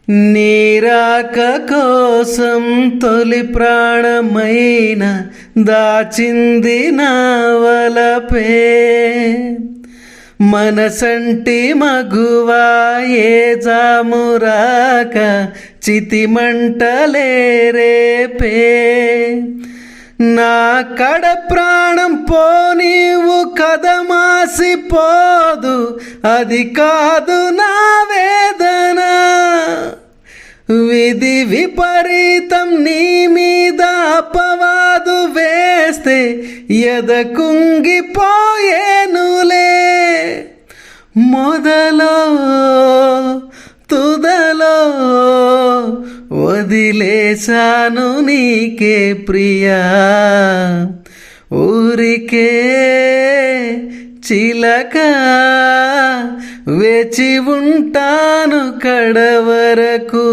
నీరాక కోసం తొలి ప్రాణమైన దాచింది నా వలపే. మనసంటి మగువా ఏ జామురాక చితిమంటలే రేపే. నా కడ ప్రాణం పోనీవు కదమాసిపోదు, అది కాదు నా వేదన. విధి విపరీతం నీ మీద అపవాదు వేస్తే ఎద కుంగిపోయేనులే. మొదలో తుదలో వదిలేశాను నీకే ప్రియా. ఊరికే చిలక వేచి ఉంటాను కడవరకు.